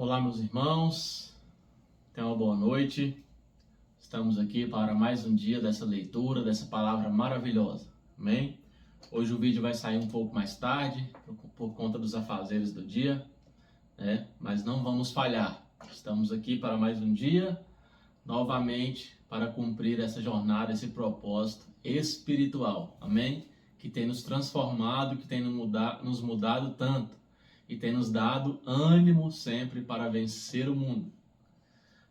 Olá, meus irmãos, tenham uma boa noite. Estamos aqui para mais um dia dessa leitura, dessa palavra maravilhosa, amém? Hoje o vídeo vai sair um pouco mais tarde, por conta dos afazeres do dia, né? Mas não vamos falhar. Estamos aqui para mais um dia, novamente, para cumprir essa jornada, esse propósito espiritual, amém? Que tem nos transformado, que tem nos mudado tanto. E tem nos dado ânimo sempre para vencer o mundo.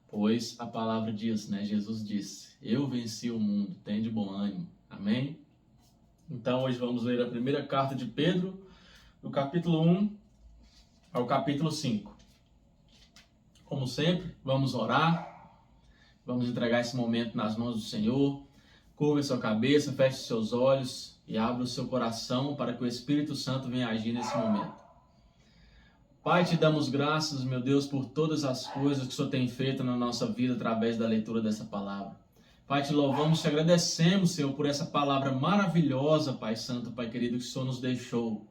Pois a palavra diz, né? Jesus disse, eu venci o mundo, tem de bom ânimo. Amém? Então hoje vamos ler a primeira carta de Pedro, do capítulo 1 ao capítulo 5. Como sempre, vamos orar, vamos entregar esse momento nas mãos do Senhor. Curva sua cabeça, feche seus olhos e abra o seu coração para que o Espírito Santo venha agir nesse momento. Pai, te damos graças, meu Deus, por todas as coisas que o Senhor tem feito na nossa vida através da leitura dessa palavra. Pai, te louvamos, te agradecemos, Senhor, por essa palavra maravilhosa, Pai Santo, Pai querido, que o Senhor nos deixou.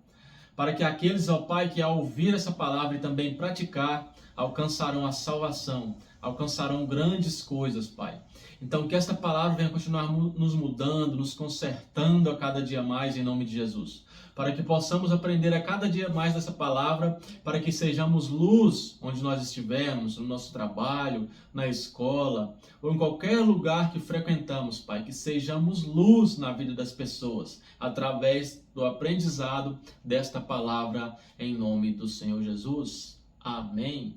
Para que aqueles, ó Pai, que ao ouvir essa palavra e também praticar, alcançarão a salvação, alcançarão grandes coisas, Pai. Então, que esta palavra venha continuar nos mudando, nos consertando a cada dia mais, em nome de Jesus. Para que possamos aprender a cada dia mais dessa palavra, para que sejamos luz onde nós estivermos, no nosso trabalho, na escola, ou em qualquer lugar que frequentamos, Pai. Que sejamos luz na vida das pessoas, através do aprendizado desta palavra, em nome do Senhor Jesus. Amém.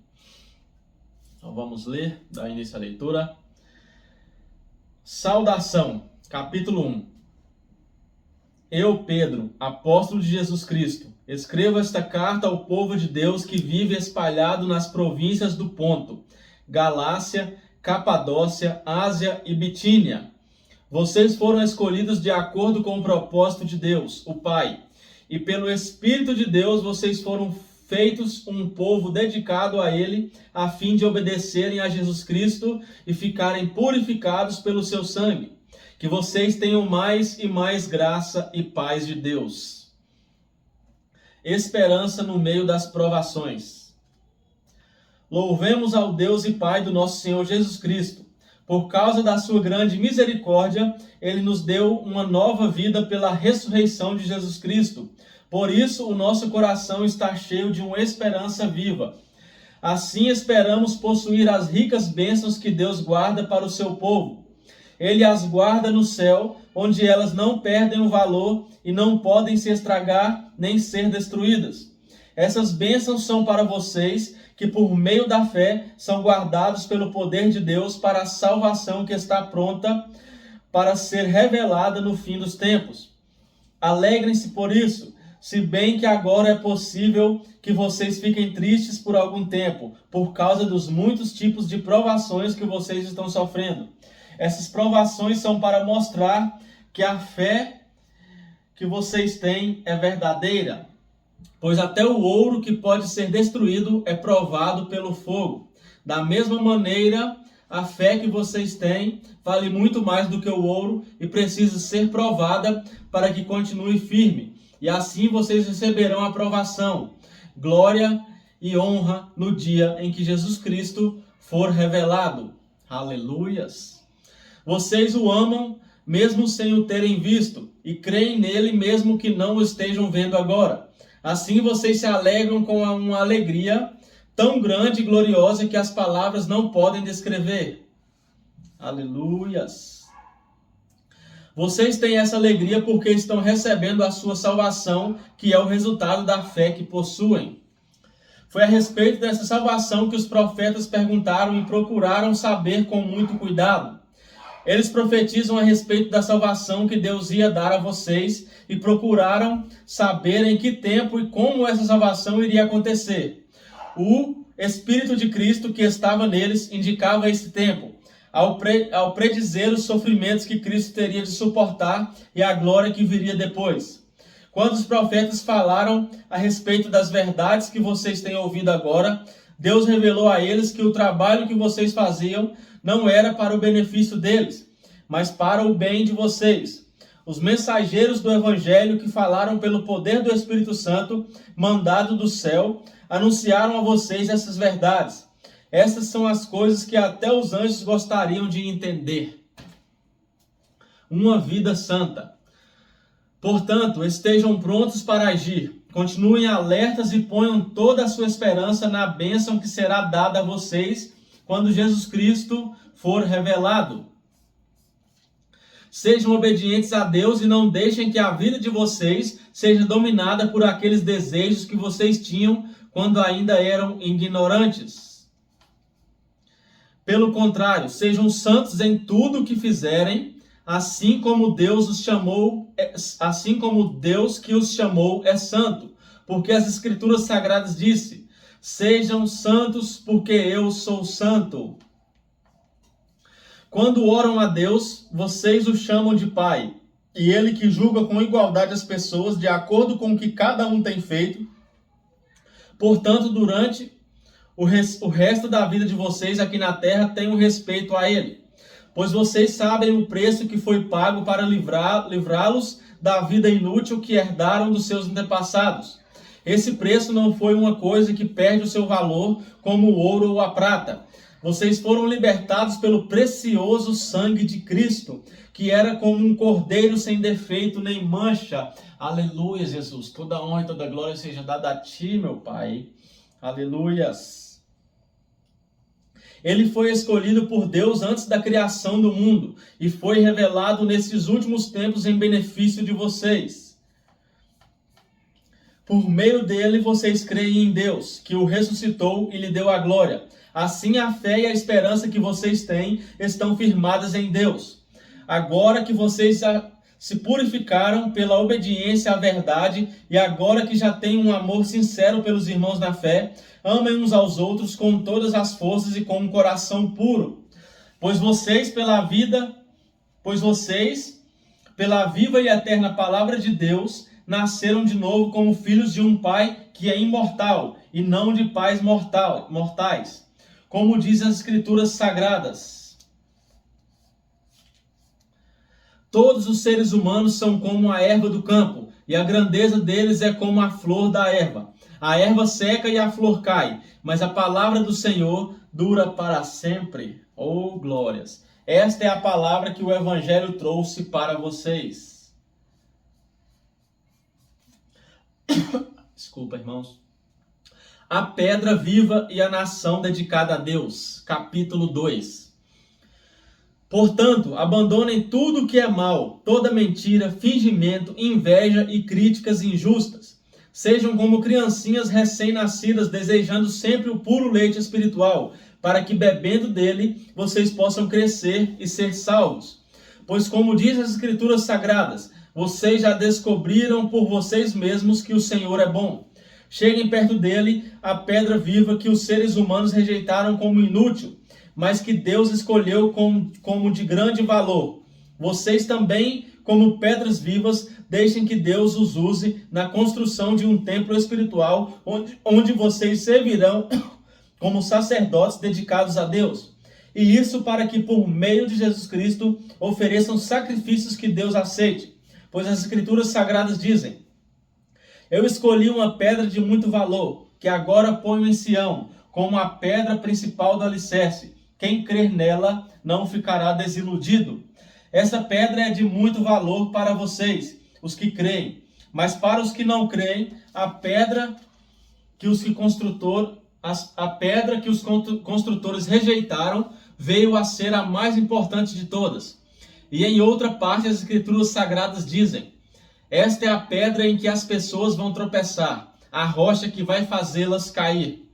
Então vamos ler, dar início à leitura. Saudação, capítulo 1. Eu, Pedro, apóstolo de Jesus Cristo, escrevo esta carta ao povo de Deus que vive espalhado nas províncias do Ponto, Galácia, Capadócia, Ásia e Bitínia. Vocês foram escolhidos de acordo com o propósito de Deus, o Pai, e pelo Espírito de Deus vocês foram feitos um povo dedicado a Ele, a fim de obedecerem a Jesus Cristo e ficarem purificados pelo seu sangue. Que vocês tenham mais e mais graça e paz de Deus. Esperança no meio das provações. Louvemos ao Deus e Pai do nosso Senhor Jesus Cristo. Por causa da sua grande misericórdia, Ele nos deu uma nova vida pela ressurreição de Jesus Cristo. Por isso, o nosso coração está cheio de uma esperança viva. Assim, esperamos possuir as ricas bênçãos que Deus guarda para o seu povo. Ele as guarda no céu, onde elas não perdem o valor e não podem se estragar nem ser destruídas. Essas bênçãos são para vocês, que por meio da fé são guardados pelo poder de Deus para a salvação que está pronta para ser revelada no fim dos tempos. Alegrem-se por isso, se bem que agora é possível que vocês fiquem tristes por algum tempo, por causa dos muitos tipos de provações que vocês estão sofrendo. Essas provações são para mostrar que a fé que vocês têm é verdadeira. Pois até o ouro que pode ser destruído é provado pelo fogo. Da mesma maneira, a fé que vocês têm vale muito mais do que o ouro e precisa ser provada para que continue firme. E assim vocês receberão a provação, glória e honra no dia em que Jesus Cristo for revelado. Aleluias! Vocês o amam, mesmo sem o terem visto, e creem nele, mesmo que não o estejam vendo agora. Assim vocês se alegram com uma alegria tão grande e gloriosa que as palavras não podem descrever. Aleluias! Vocês têm essa alegria porque estão recebendo a sua salvação, que é o resultado da fé que possuem. Foi a respeito dessa salvação que os profetas perguntaram e procuraram saber com muito cuidado. Eles profetizam a respeito da salvação que Deus ia dar a vocês e procuraram saber em que tempo e como essa salvação iria acontecer. O Espírito de Cristo que estava neles indicava esse tempo, ao predizer os sofrimentos que Cristo teria de suportar e a glória que viria depois. Quando os profetas falaram a respeito das verdades que vocês têm ouvido agora, Deus revelou a eles que o trabalho que vocês faziam não era para o benefício deles, mas para o bem de vocês. os mensageiros do Evangelho que falaram pelo poder do Espírito Santo, mandado do céu, anunciaram a vocês essas verdades. Essas são as coisas que até os anjos gostariam de entender. Uma vida santa. Portanto, estejam prontos para agir. Continuem alertas e ponham toda a sua esperança na bênção que será dada a vocês quando Jesus Cristo for revelado. Sejam obedientes a Deus e não deixem que a vida de vocês seja dominada por aqueles desejos que vocês tinham quando ainda eram ignorantes. Pelo contrário, sejam santos em tudo o que fizerem, assim como Deus que os chamou é santo, porque as Escrituras Sagradas dizem: sejam santos, porque eu sou santo. Quando oram a Deus, vocês o chamam de Pai, e Ele que julga com igualdade as pessoas, de acordo com o que cada um tem feito. Portanto, durante o resto da vida de vocês aqui na terra, tenham respeito a Ele, pois vocês sabem o preço que foi pago para livrá-los da vida inútil que herdaram dos seus antepassados. Esse preço não foi uma coisa que perde o seu valor, como o ouro ou a prata. Vocês foram libertados pelo precioso sangue de Cristo, que era como um cordeiro sem defeito nem mancha. Aleluia, Jesus. Toda honra e toda glória seja dada a Ti, meu Pai. Aleluias. Ele foi escolhido por Deus antes da criação do mundo e foi revelado nesses últimos tempos em benefício de vocês. Por meio dele, vocês creem em Deus, que o ressuscitou e lhe deu a glória. Assim, a fé e a esperança que vocês têm estão firmadas em Deus. Agora que vocês se purificaram pela obediência à verdade e agora que já têm um amor sincero pelos irmãos na fé, amem uns aos outros com todas as forças e com um coração puro. Pois vocês, pela viva e eterna palavra de Deus, nasceram de novo como filhos de um Pai que é imortal e não de pais mortais. Como dizem as Escrituras Sagradas: todos os seres humanos são como a erva do campo, e a grandeza deles é como a flor da erva. A erva seca e a flor cai, mas a palavra do Senhor dura para sempre. Oh, glórias! Esta é a palavra que o Evangelho trouxe para vocês. Desculpa, irmãos. A pedra viva e a nação dedicada a Deus. Capítulo 2. Portanto, abandonem tudo o que é mal, toda mentira, fingimento, inveja e críticas injustas. Sejam como criancinhas recém-nascidas, desejando sempre o puro leite espiritual, para que, bebendo dele, vocês possam crescer e ser salvos. Pois, como diz as Escrituras Sagradas, vocês já descobriram por vocês mesmos que o Senhor é bom. Cheguem perto dele, a pedra viva que os seres humanos rejeitaram como inútil, mas que Deus escolheu como de grande valor. Vocês também, como pedras vivas, deixem que Deus os use na construção de um templo espiritual, onde vocês servirão como sacerdotes dedicados a Deus. E isso para que, por meio de Jesus Cristo, ofereçam sacrifícios que Deus aceite. Pois as Escrituras Sagradas dizem: eu escolhi uma pedra de muito valor, que agora ponho em Sião, como a pedra principal do alicerce. Quem crer nela não ficará desiludido. Essa pedra é de muito valor para vocês, os que creem. Mas para os que não creem, a pedra que os construtores rejeitaram veio a ser a mais importante de todas. E em outra parte as Escrituras Sagradas dizem: esta é a pedra em que as pessoas vão tropeçar, a rocha que vai fazê-las cair.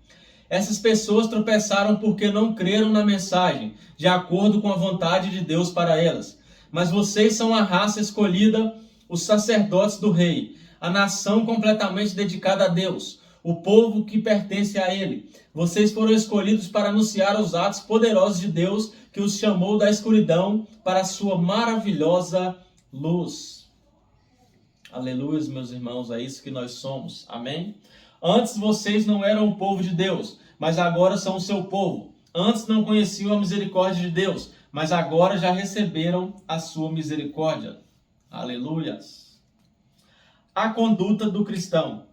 Essas pessoas tropeçaram porque não creram na mensagem, de acordo com a vontade de Deus para elas. Mas vocês são a raça escolhida, os sacerdotes do rei, a nação completamente dedicada a Deus, o povo que pertence a Ele. Vocês foram escolhidos para anunciar os atos poderosos de Deus, que os chamou da escuridão para a sua maravilhosa luz. Aleluia, meus irmãos, é isso que nós somos. Amém? Antes vocês não eram o povo de Deus, mas agora são o seu povo. Antes não conheciam a misericórdia de Deus, mas agora já receberam a sua misericórdia. Aleluias. A conduta do cristão.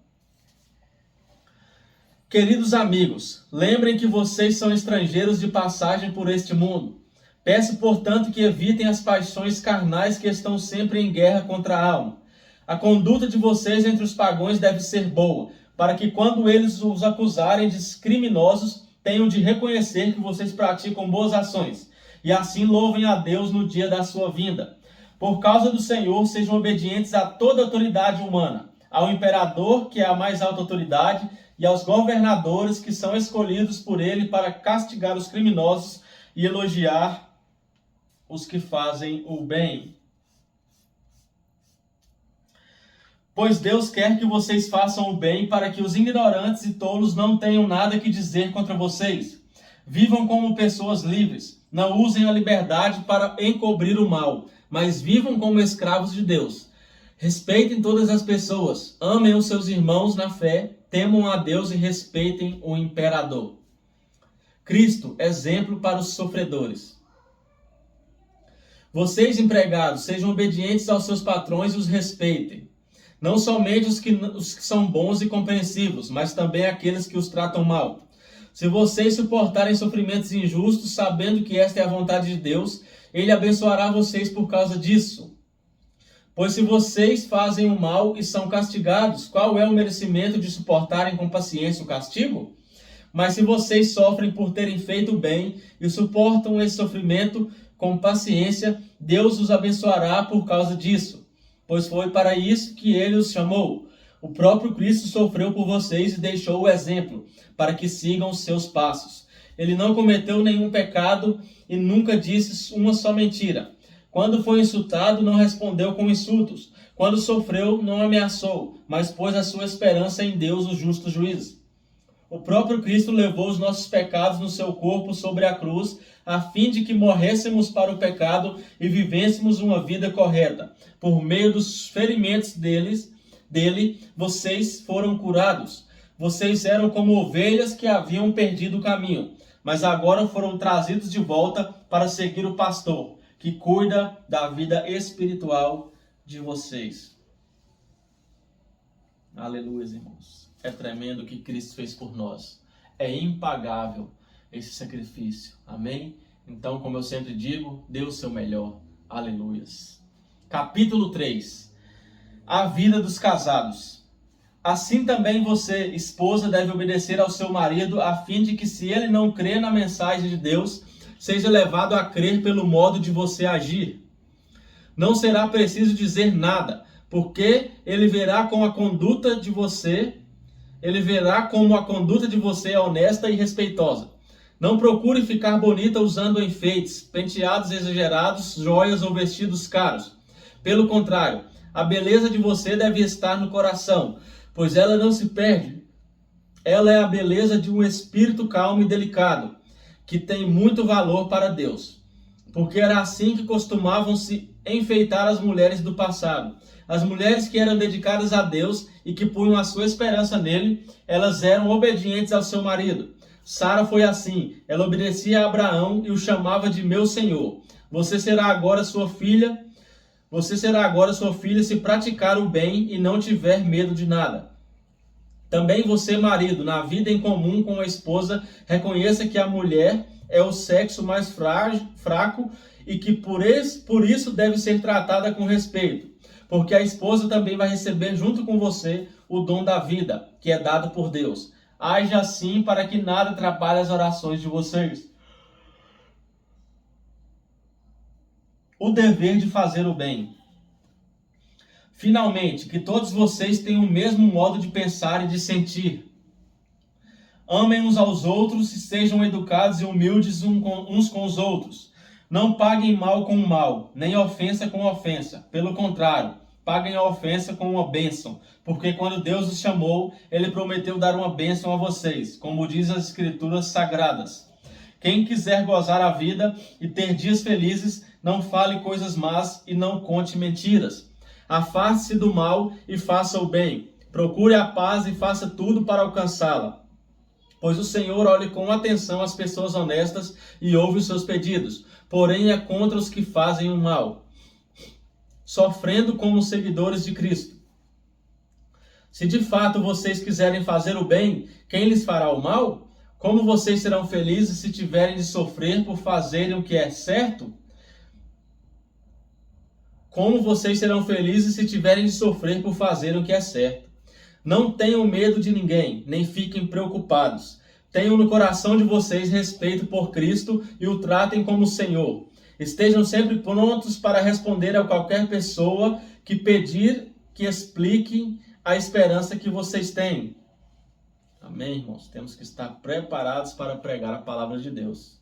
Queridos amigos, lembrem que vocês são estrangeiros de passagem por este mundo. Peço, portanto, que evitem as paixões carnais que estão sempre em guerra contra a alma. A conduta de vocês entre os pagãos deve ser boa, para que quando eles os acusarem de criminosos, tenham de reconhecer que vocês praticam boas ações, e assim louvem a Deus no dia da sua vinda. Por causa do Senhor, sejam obedientes a toda autoridade humana, ao imperador, que é a mais alta autoridade, e aos governadores, que são escolhidos por ele para castigar os criminosos e elogiar os que fazem o bem. Pois Deus quer que vocês façam o bem, para que os ignorantes e tolos não tenham nada que dizer contra vocês. Vivam como pessoas livres. Não usem a liberdade para encobrir o mal, mas vivam como escravos de Deus. Respeitem todas as pessoas. Amem os seus irmãos na fé. Temam a Deus e respeitem o imperador. Cristo, exemplo para os sofredores. Vocês, empregados, sejam obedientes aos seus patrões e os respeitem. Não somente os que são bons e compreensivos, mas também aqueles que os tratam mal. Se vocês suportarem sofrimentos injustos, sabendo que esta é a vontade de Deus, Ele abençoará vocês por causa disso. Pois se vocês fazem o mal e são castigados, qual é o merecimento de suportarem com paciência o castigo? Mas se vocês sofrem por terem feito o bem e suportam esse sofrimento com paciência, Deus os abençoará por causa disso. Pois foi para isso que ele os chamou. O próprio Cristo sofreu por vocês e deixou o exemplo, para que sigam os seus passos. Ele não cometeu nenhum pecado e nunca disse uma só mentira. Quando foi insultado, não respondeu com insultos. Quando sofreu, não ameaçou, mas pôs a sua esperança em Deus, o justo juiz. O próprio Cristo levou os nossos pecados no seu corpo sobre a cruz, a fim de que morrêssemos para o pecado e vivêssemos uma vida correta. Por meio dos ferimentos dele, vocês foram curados. Vocês eram como ovelhas que haviam perdido o caminho, mas agora foram trazidos de volta para seguir o pastor, que cuida da vida espiritual de vocês. Aleluia, irmãos. É tremendo o que Cristo fez por nós. É impagável esse sacrifício. Amém? Então, como eu sempre digo, dê o seu melhor. Aleluias. Capítulo 3. A vida dos casados. Assim também você, esposa, deve obedecer ao seu marido, a fim de que, se ele não crê na mensagem de Deus, seja levado a crer pelo modo de você agir. Não será preciso dizer nada, porque ele verá como a conduta de você é honesta e respeitosa. Não procure ficar bonita usando enfeites, penteados exagerados, joias ou vestidos caros. Pelo contrário, a beleza de você deve estar no coração, pois ela não se perde. Ela é a beleza de um espírito calmo e delicado, que tem muito valor para Deus. Porque era assim que costumavam se enfeitar as mulheres do passado. As mulheres que eram dedicadas a Deus e que punham a sua esperança nele, elas eram obedientes ao seu marido. Sara foi assim, ela obedecia a Abraão e o chamava de meu senhor. Você será agora sua filha se praticar o bem e não tiver medo de nada. Também você, marido, na vida em comum com a esposa, reconheça que a mulher é o sexo mais fraco e que por isso deve ser tratada com respeito, porque a esposa também vai receber junto com você o dom da vida, que é dado por Deus. Haja assim para que nada atrapalhe as orações de vocês. O dever de fazer o bem. Finalmente, que todos vocês tenham o mesmo modo de pensar e de sentir. Amem uns aos outros e sejam educados e humildes uns com os outros. Não paguem mal com mal, nem ofensa com ofensa. Pelo contrário, paguem a ofensa com uma bênção, porque quando Deus os chamou, Ele prometeu dar uma bênção a vocês, como diz as Escrituras Sagradas. Quem quiser gozar a vida e ter dias felizes, não fale coisas más e não conte mentiras. Afaste-se do mal e faça o bem. Procure a paz e faça tudo para alcançá-la. Pois o Senhor olha com atenção as pessoas honestas e ouve os seus pedidos, porém é contra os que fazem o mal. sofrendo como seguidores de Cristo. Se de fato vocês quiserem fazer o bem, quem lhes fará o mal? Como vocês serão felizes se tiverem de sofrer por fazerem o que é certo? Como vocês serão felizes se tiverem de sofrer por fazerem o que é certo? Não tenham medo de ninguém, nem fiquem preocupados. Tenham no coração de vocês respeito por Cristo e o tratem como Senhor. Estejam sempre prontos para responder a qualquer pessoa que pedir que expliquem a esperança que vocês têm. Amém, irmãos? Temos que estar preparados para pregar a palavra de Deus.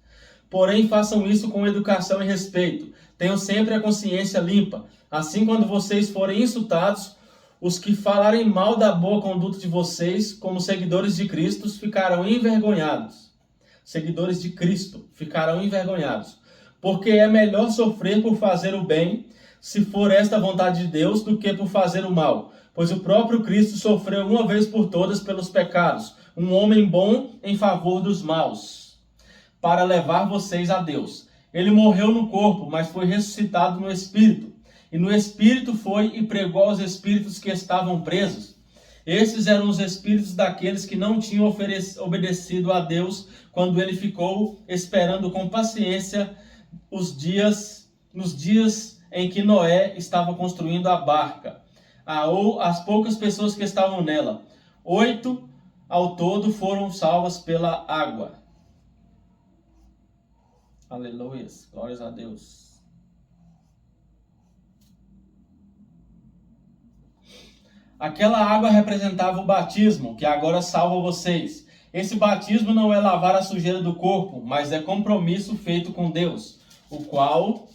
Porém, façam isso com educação e respeito. Tenham sempre a consciência limpa. Assim, quando vocês forem insultados, os que falarem mal da boa conduta de vocês, como seguidores de Cristo, ficarão envergonhados. Seguidores de Cristo ficarão envergonhados. Porque é melhor sofrer por fazer o bem, se for esta a vontade de Deus, do que por fazer o mal. Pois o próprio Cristo sofreu uma vez por todas pelos pecados, um homem bom em favor dos maus, para levar vocês a Deus. Ele morreu no corpo, mas foi ressuscitado no Espírito. E no Espírito foi e pregou aos espíritos que estavam presos. Esses eram os espíritos daqueles que não tinham obedecido a Deus, quando ele ficou esperando com paciência nos dias em que Noé estava construindo a barca. Ou as poucas pessoas que estavam nela. 8 ao todo foram salvas pela água. Aleluia, glórias a Deus. Aquela água representava o batismo, que agora salva vocês. Esse batismo não é lavar a sujeira do corpo, mas é compromisso feito com Deus, o qual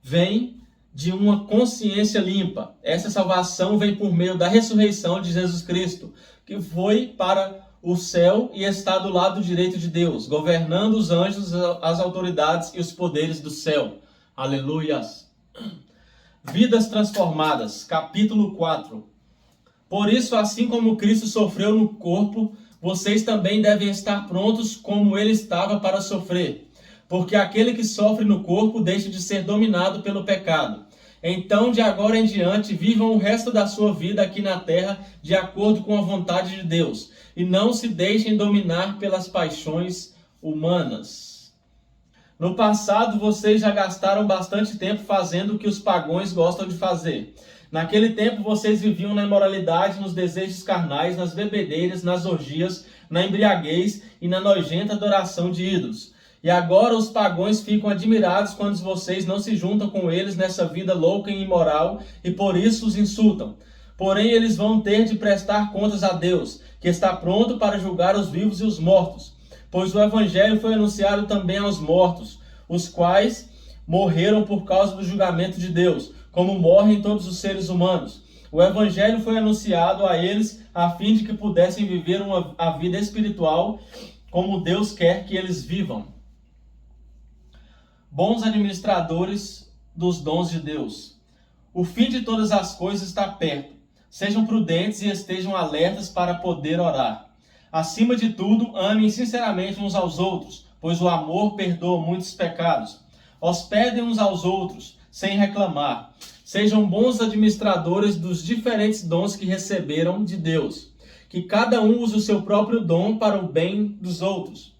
vem de uma consciência limpa. Essa salvação vem por meio da ressurreição de Jesus Cristo, que foi para o céu e está do lado direito de Deus, governando os anjos, as autoridades e os poderes do céu. Aleluias. Vidas transformadas, capítulo 4. Por isso, assim como Cristo sofreu no corpo, vocês também devem estar prontos como ele estava para sofrer. Porque aquele que sofre no corpo deixa de ser dominado pelo pecado. Então, de agora em diante, vivam o resto da sua vida aqui na terra de acordo com a vontade de Deus. E não se deixem dominar pelas paixões humanas. No passado, vocês já gastaram bastante tempo fazendo o que os pagãos gostam de fazer. Naquele tempo, vocês viviam na imoralidade, nos desejos carnais, nas bebedeiras, nas orgias, na embriaguez e na nojenta adoração de ídolos. E agora os pagãos ficam admirados quando vocês não se juntam com eles nessa vida louca e imoral e por isso os insultam. Porém, eles vão ter de prestar contas a Deus, que está pronto para julgar os vivos e os mortos. Pois o Evangelho foi anunciado também aos mortos, os quais morreram por causa do julgamento de Deus, como morrem todos os seres humanos. O Evangelho foi anunciado a eles a fim de que pudessem viver a vida espiritual como Deus quer que eles vivam. Bons administradores dos dons de Deus. O fim de todas as coisas está perto. Sejam prudentes e estejam alertas para poder orar. Acima de tudo, amem sinceramente uns aos outros, pois o amor perdoa muitos pecados. Hospedem uns aos outros, sem reclamar. Sejam bons administradores dos diferentes dons que receberam de Deus. Que cada um use o seu próprio dom para o bem dos outros.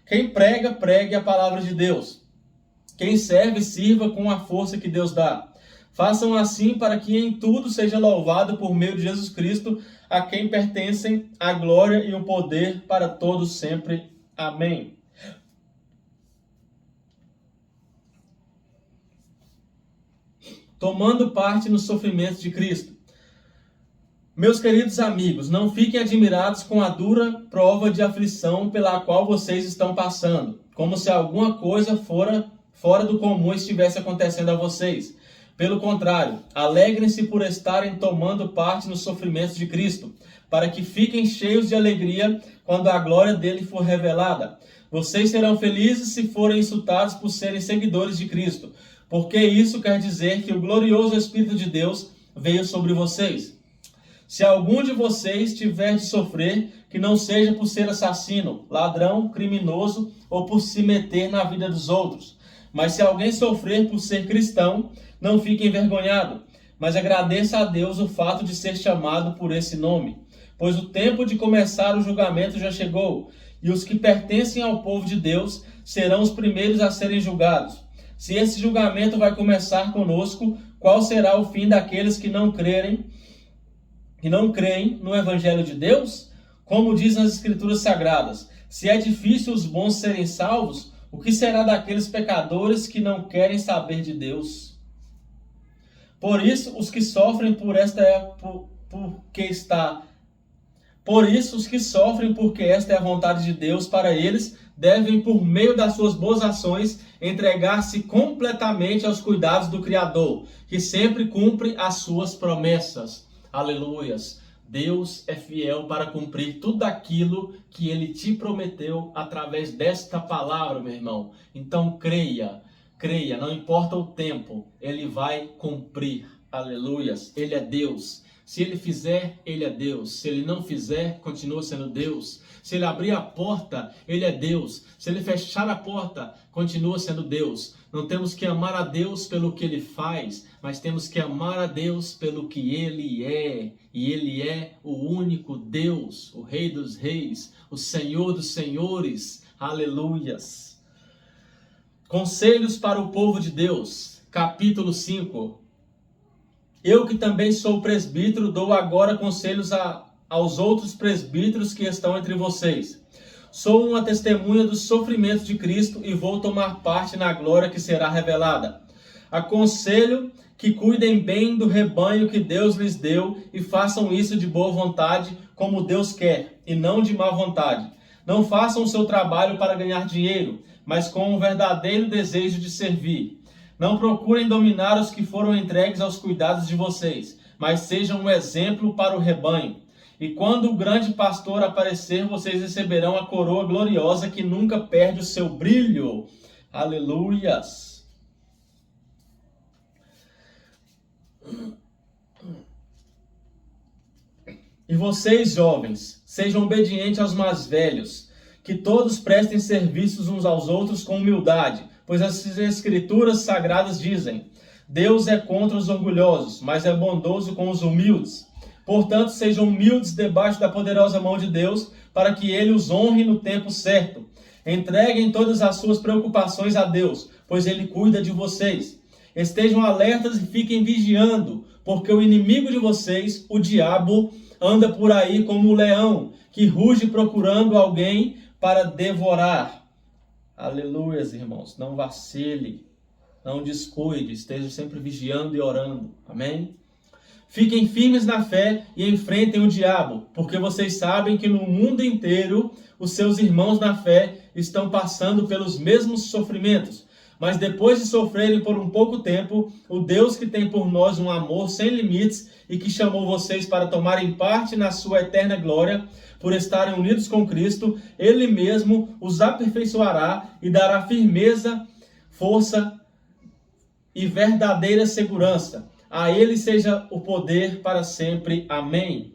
Quem prega, pregue a palavra de Deus. Quem serve, sirva com a força que Deus dá. Façam assim para que em tudo seja louvado por meio de Jesus Cristo, a quem pertencem a glória e o poder para todos sempre. Amém. Tomando parte nos sofrimentos de Cristo. Meus queridos amigos, não fiquem admirados com a dura prova de aflição pela qual vocês estão passando, como se alguma coisa fora do comum estivesse acontecendo a vocês. Pelo contrário, alegrem-se por estarem tomando parte nos sofrimentos de Cristo, para que fiquem cheios de alegria quando a glória dele for revelada. Vocês serão felizes se forem insultados por serem seguidores de Cristo, porque isso quer dizer que o glorioso Espírito de Deus veio sobre vocês. Se algum de vocês tiver de sofrer, que não seja por ser assassino, ladrão, criminoso ou por se meter na vida dos outros. Mas se alguém sofrer por ser cristão, não fique envergonhado, mas agradeça a Deus o fato de ser chamado por esse nome, pois o tempo de começar o julgamento já chegou, e os que pertencem ao povo de Deus serão os primeiros a serem julgados. Se esse julgamento vai começar conosco, qual será o fim daqueles que não creem no Evangelho de Deus? Como dizem as Escrituras Sagradas, se é difícil os bons serem salvos, o que será daqueles pecadores que não querem saber de Deus? Por isso, os que sofrem porque esta é a vontade de Deus para eles, devem, por meio das suas boas ações, entregar-se completamente aos cuidados do Criador, que sempre cumpre as suas promessas. Aleluias! Deus é fiel para cumprir tudo aquilo que Ele te prometeu através desta palavra, meu irmão. Então creia, não importa o tempo, Ele vai cumprir. Aleluias! Ele é Deus. Se Ele fizer, Ele é Deus. Se Ele não fizer, continua sendo Deus. Se Ele abrir a porta, Ele é Deus. Se Ele fechar a porta, continua sendo Deus. Não temos que amar a Deus pelo que Ele faz, mas temos que amar a Deus pelo que Ele é. E Ele é o único Deus, o Rei dos Reis, o Senhor dos Senhores. Aleluias! Conselhos para o povo de Deus, capítulo 5. Eu que também sou presbítero, dou agora conselhos aos outros presbíteros que estão entre vocês. Sou uma testemunha dos sofrimentos de Cristo e vou tomar parte na glória que será revelada. Aconselho que cuidem bem do rebanho que Deus lhes deu e façam isso de boa vontade, como Deus quer, e não de má vontade. Não façam o seu trabalho para ganhar dinheiro, mas com um verdadeiro desejo de servir. Não procurem dominar os que foram entregues aos cuidados de vocês, mas sejam um exemplo para o rebanho. E quando o grande pastor aparecer, vocês receberão a coroa gloriosa que nunca perde o seu brilho. Aleluias! E vocês, jovens, sejam obedientes aos mais velhos, que todos prestem serviços uns aos outros com humildade, pois as Escrituras Sagradas dizem: Deus é contra os orgulhosos, mas é bondoso com os humildes. Portanto, sejam humildes debaixo da poderosa mão de Deus, para que Ele os honre no tempo certo. Entreguem todas as suas preocupações a Deus, pois Ele cuida de vocês. Estejam alertas e fiquem vigiando, porque o inimigo de vocês, o diabo, anda por aí como um leão, que ruge procurando alguém para devorar. Aleluias, irmãos. Não vacile, não descuide, esteja sempre vigiando e orando. Amém? Fiquem firmes na fé e enfrentem o diabo, porque vocês sabem que no mundo inteiro os seus irmãos na fé estão passando pelos mesmos sofrimentos. Mas depois de sofrerem por um pouco tempo, o Deus que tem por nós um amor sem limites e que chamou vocês para tomarem parte na sua eterna glória, por estarem unidos com Cristo, Ele mesmo os aperfeiçoará e dará firmeza, força e verdadeira segurança. A Ele seja o poder para sempre. Amém.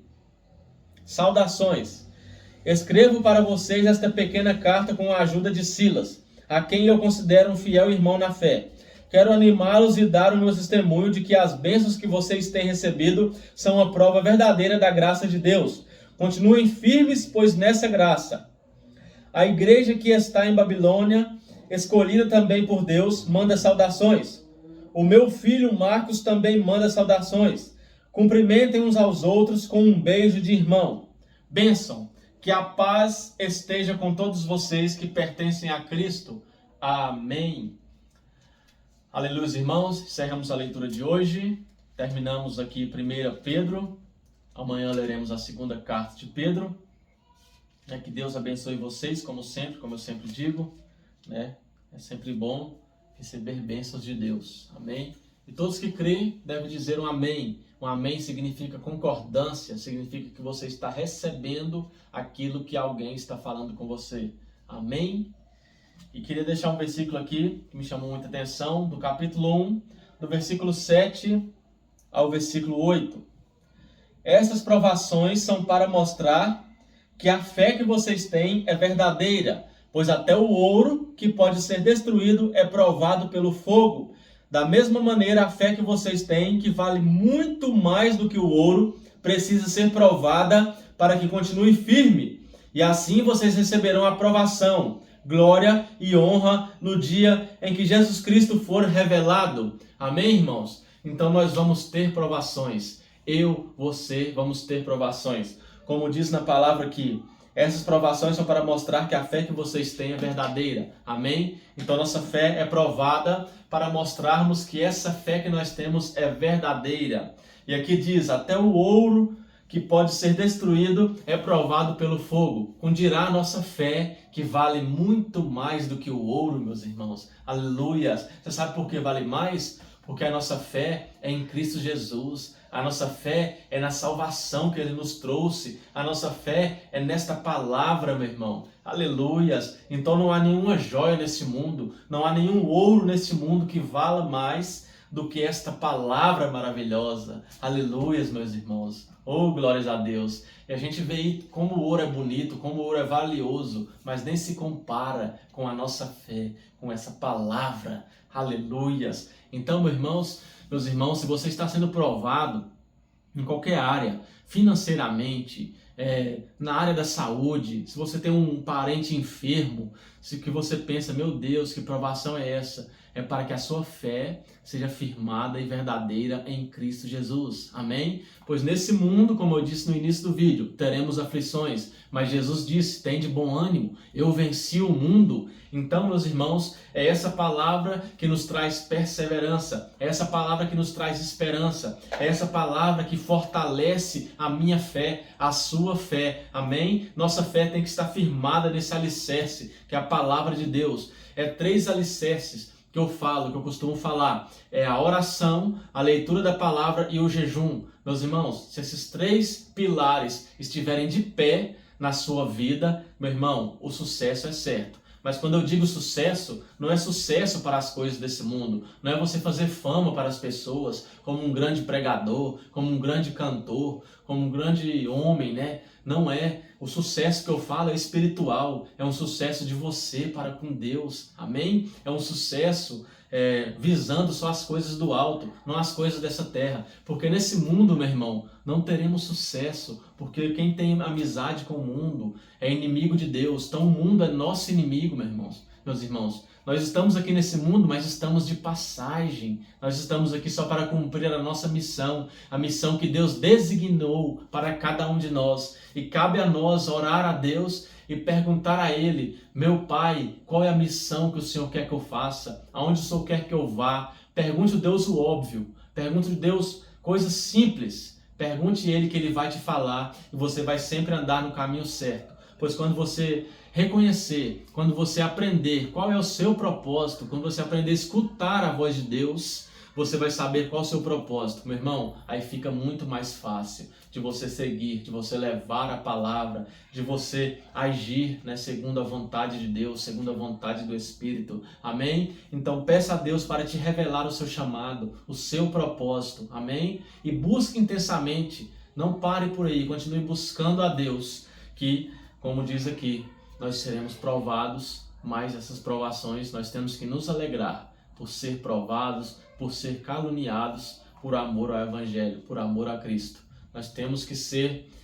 Saudações. Escrevo para vocês esta pequena carta com a ajuda de Silas, a quem eu considero um fiel irmão na fé. Quero animá-los e dar o meu testemunho de que as bênçãos que vocês têm recebido são a prova verdadeira da graça de Deus. Continuem firmes, pois nessa graça. A igreja que está em Babilônia, escolhida também por Deus, manda saudações. O meu filho Marcos também manda saudações. Cumprimentem uns aos outros com um beijo de irmão. Bênção. Que a paz esteja com todos vocês que pertencem a Cristo. Amém. Aleluia, irmãos. Encerramos a leitura de hoje. Terminamos aqui 1 Pedro. Amanhã leremos a segunda carta de Pedro. Que Deus abençoe vocês, como eu sempre digo. É sempre bom receber bênçãos de Deus. Amém. E todos que creem devem dizer um amém. Um amém significa concordância, significa que você está recebendo aquilo que alguém está falando com você. Amém? E queria deixar um versículo aqui que me chamou muita atenção, do capítulo 1, do versículo 7 ao versículo 8. Essas provações são para mostrar que a fé que vocês têm é verdadeira, pois até o ouro que pode ser destruído é provado pelo fogo. Da mesma maneira, a fé que vocês têm, que vale muito mais do que o ouro, precisa ser provada para que continue firme. E assim vocês receberão aprovação, glória e honra no dia em que Jesus Cristo for revelado. Amém, irmãos? Então nós vamos ter provações. Eu, você, vamos ter provações. Como diz na palavra aqui, essas provações são para mostrar que a fé que vocês têm é verdadeira. Amém? Então nossa fé é provada para mostrarmos que essa fé que nós temos é verdadeira. E aqui diz, até o ouro que pode ser destruído é provado pelo fogo. Dirá a nossa fé, que vale muito mais do que o ouro, meus irmãos. Aleluia! Você sabe por que vale mais? Porque a nossa fé é em Cristo Jesus. A nossa fé é na salvação que Ele nos trouxe. A nossa fé é nesta palavra, meu irmão. Aleluias! Então não há nenhuma joia nesse mundo, não há nenhum ouro nesse mundo que vala mais do que esta palavra maravilhosa. Aleluias, meus irmãos. Oh, glórias a Deus. E a gente vê aí como o ouro é bonito, como o ouro é valioso, mas nem se compara com a nossa fé, com essa palavra. Aleluias. Então, meus irmãos, se você está sendo provado em qualquer área, financeiramente, na área da saúde, se você tem um parente enfermo, se que você pensa, meu Deus, que provação é essa? É para que a sua fé seja firmada e verdadeira em Cristo Jesus. Amém? Pois nesse mundo, como eu disse no início do vídeo, teremos aflições, mas Jesus disse, tem de bom ânimo, eu venci o mundo. Então, meus irmãos, é essa palavra que nos traz perseverança, é essa palavra que nos traz esperança, é essa palavra que fortalece a minha fé, a sua fé. Amém? Nossa fé tem que estar firmada nesse alicerce, que é a palavra de Deus. É 3 alicerces que eu costumo falar, é a oração, a leitura da palavra e o jejum. Meus irmãos, se esses 3 pilares estiverem de pé na sua vida, meu irmão, o sucesso é certo. Mas quando eu digo sucesso, não é sucesso para as coisas desse mundo, não é você fazer fama para as pessoas, como um grande pregador, como um grande cantor, como um grande homem, né? Não é. O sucesso que eu falo é espiritual, é um sucesso de você para com Deus, amém? É um sucesso visando só as coisas do alto, não as coisas dessa terra. Porque nesse mundo, meu irmão, não teremos sucesso, porque quem tem amizade com o mundo é inimigo de Deus. Então o mundo é nosso inimigo, meus irmãos. Nós estamos aqui nesse mundo, mas estamos de passagem. Nós estamos aqui só para cumprir a nossa missão, a missão que Deus designou para cada um de nós. E cabe a nós orar a Deus e perguntar a Ele, meu Pai, qual é a missão que o Senhor quer que eu faça? Aonde o Senhor quer que eu vá? Pergunte a Deus o óbvio, pergunte a Deus coisas simples. Pergunte a Ele que Ele vai te falar e você vai sempre andar no caminho certo. Pois quando você reconhecer, quando você aprender qual é o seu propósito, quando você aprender a escutar a voz de Deus, você vai saber qual é o seu propósito, meu irmão. Aí fica muito mais fácil de você seguir, de você levar a palavra, de você agir, né, segundo a vontade de Deus, segundo a vontade do Espírito. Amém? Então peça a Deus para te revelar o seu chamado, o seu propósito. Amém? E busque intensamente. Não pare por aí, continue buscando a Deus, que, como diz aqui, nós seremos provados, mas essas provações nós temos que nos alegrar por ser provados, por ser caluniados, por amor ao Evangelho, por amor a Cristo. Nós temos que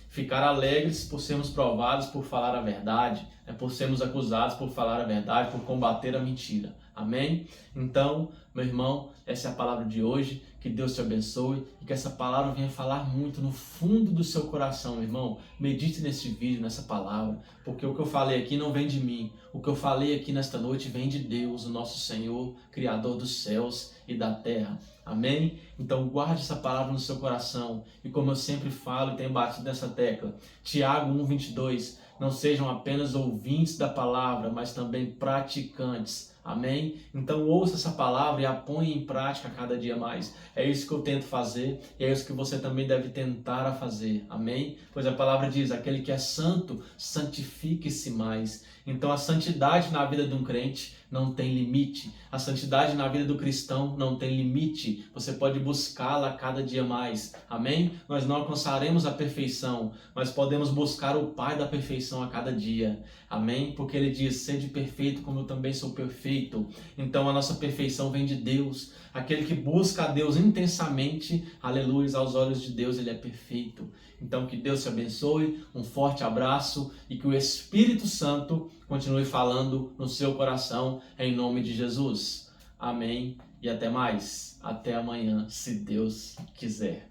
ficar alegres por sermos provados, por falar a verdade, por sermos acusados por falar a verdade, por combater a mentira. Amém? Então, meu irmão, essa é a palavra de hoje. Que Deus te abençoe e que essa palavra venha falar muito no fundo do seu coração, meu irmão. Medite nesse vídeo, nessa palavra, porque o que eu falei aqui não vem de mim. O que eu falei aqui nesta noite vem de Deus, o nosso Senhor, Criador dos céus e da terra. Amém? Então guarde essa palavra no seu coração. E como eu sempre falo e tenho batido nessa tecla, Tiago 1:22, não sejam apenas ouvintes da palavra, mas também praticantes. Amém? Então ouça essa palavra e a ponha em prática cada dia mais. É isso que eu tento fazer e é isso que você também deve tentar a fazer. Amém? Pois a palavra diz, aquele que é santo, santifique-se mais. Então a santidade na vida de um crente não tem limite. A santidade na vida do cristão não tem limite. Você pode buscá-la cada dia mais. Amém? Nós não alcançaremos a perfeição, mas podemos buscar o Pai da perfeição a cada dia. Amém? Porque ele diz, sede perfeito como eu também sou perfeito. Então a nossa perfeição vem de Deus. Aquele que busca a Deus intensamente, aleluia, aos olhos de Deus ele é perfeito. Então que Deus te abençoe, um forte abraço e que o Espírito Santo continue falando no seu coração, em nome de Jesus. Amém e até mais. Até amanhã, se Deus quiser.